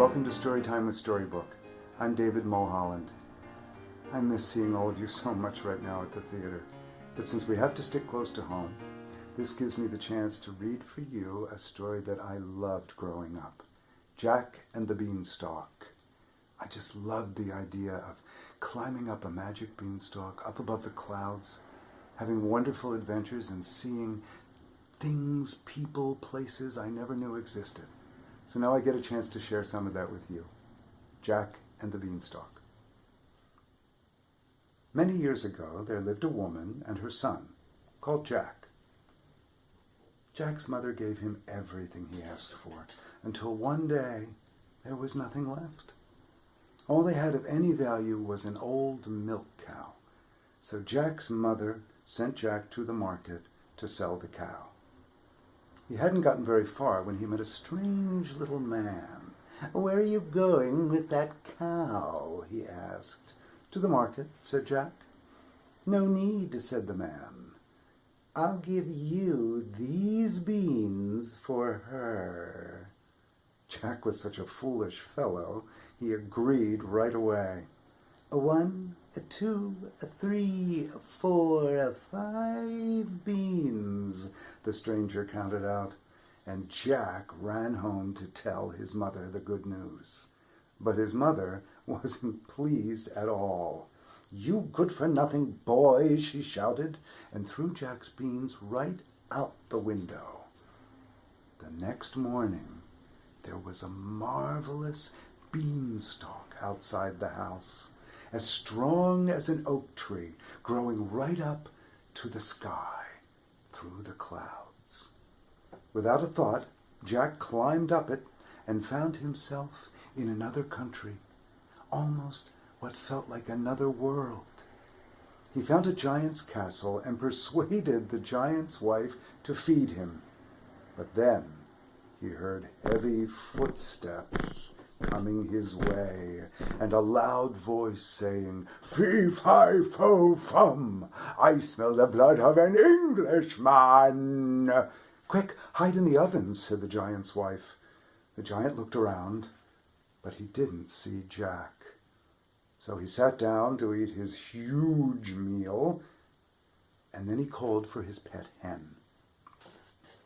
Welcome to Storytime with Storybook. I'm David Mulholland. I miss seeing all of you so much right now at the theater, but since we have to stick close to home, this gives me the chance to read for you a story that I loved growing up, Jack and the Beanstalk. I just loved the idea of climbing up a magic beanstalk up above the clouds, having wonderful adventures and seeing things, people, places I never knew existed. So now I get a chance to share some of that with you. Jack and the Beanstalk. Many years ago, there lived a woman and her son, called Jack. Jack's mother gave him everything he asked for, until one day there was nothing left. All they had of any value was an old milk cow. So Jack's mother sent Jack to the market to sell the cow. He hadn't gotten very far when he met a strange little man. "Where are you going with that cow?" he asked. "To the market," said Jack. "No need," said the man. "I'll give you these beans for her." Jack was such a foolish fellow, he agreed right away. "1, 2, 3, 4, 5 beans," the stranger counted out, and Jack ran home to tell his mother the good news. But his mother wasn't pleased at all. "You good-for-nothing boy," she shouted, and threw Jack's beans right out the window. The next morning, there was a marvelous beanstalk outside the house, as strong as an oak tree, growing right up to the sky through the clouds. Without a thought, Jack climbed up it and found himself in another country, almost what felt like another world. He found a giant's castle and persuaded the giant's wife to feed him. But then he heard heavy footsteps coming his way, and a loud voice saying, "Fee-fi-fo-fum! I smell the blood of an Englishman!" "Quick, hide in the ovens," said the giant's wife. The giant looked around, but he didn't see Jack. So he sat down to eat his huge meal, and then he called for his pet hen.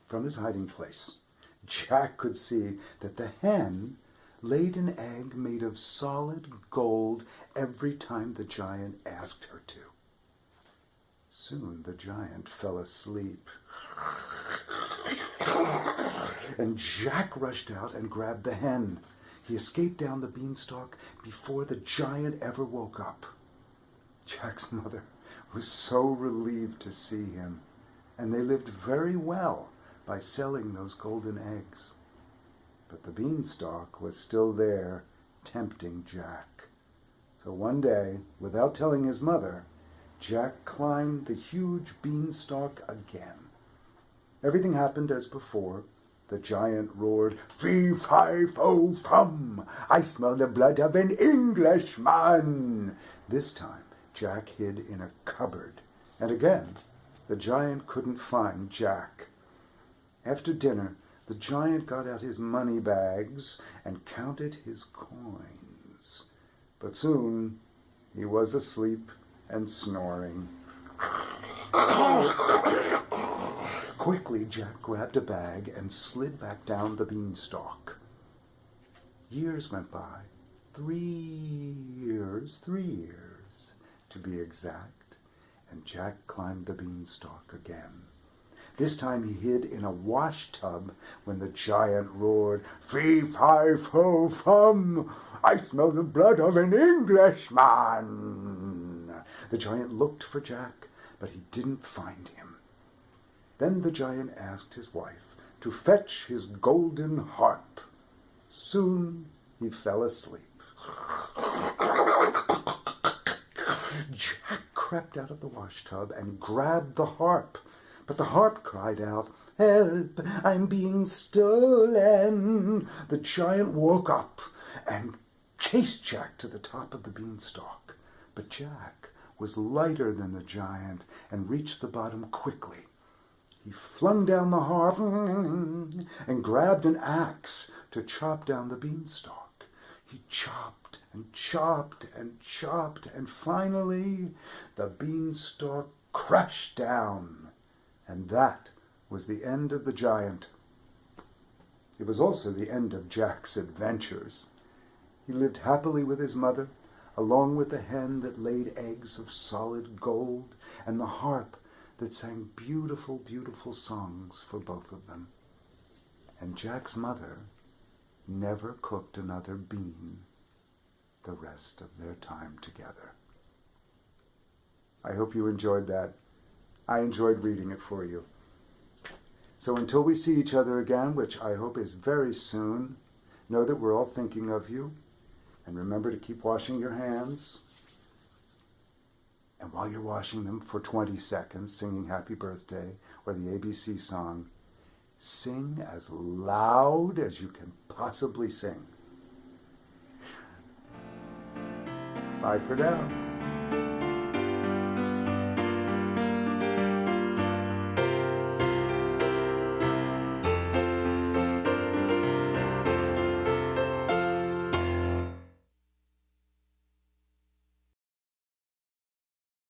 From his hiding place, Jack could see that the hen laid an egg made of solid gold every time the giant asked her to. Soon the giant fell asleep, and Jack rushed out and grabbed the hen. He escaped down the beanstalk before the giant ever woke up. Jack's mother was so relieved to see him, and they lived very well by selling those golden eggs. But the beanstalk was still there, tempting Jack. So one day, without telling his mother, Jack climbed the huge beanstalk again. Everything happened as before. The giant roared, "Fee-fi-fo-fum! I smell the blood of an Englishman!" This time, Jack hid in a cupboard, and again, the giant couldn't find Jack. After dinner, the giant got out his money bags and counted his coins. But soon he was asleep and snoring. Quickly, Jack grabbed a bag and slid back down the beanstalk. Years went by. 3 years to be exact, and Jack climbed the beanstalk again. This time he hid in a wash tub when the giant roared, "Fee-fi-fo-fum! I smell the blood of an Englishman!" The giant looked for Jack, but he didn't find him. Then the giant asked his wife to fetch his golden harp. Soon he fell asleep. Jack crept out of the wash tub and grabbed the harp. But the harp cried out, "Help! I'm being stolen!" The giant woke up and chased Jack to the top of the beanstalk. But Jack was lighter than the giant and reached the bottom quickly. He flung down the harp and grabbed an axe to chop down the beanstalk. He chopped and chopped and chopped, and finally the beanstalk crashed down, and that was the end of the giant. It was also the end of Jack's adventures. He lived happily with his mother, along with the hen that laid eggs of solid gold, and the harp that sang beautiful, beautiful songs for both of them. And Jack's mother never cooked another bean the rest of their time together. I hope you enjoyed that. I enjoyed reading it for you. So until we see each other again, which I hope is very soon, know that we're all thinking of you. And remember to keep washing your hands. And while you're washing them for 20 seconds, singing Happy Birthday or the ABC song, sing as loud as you can possibly sing. Bye for now.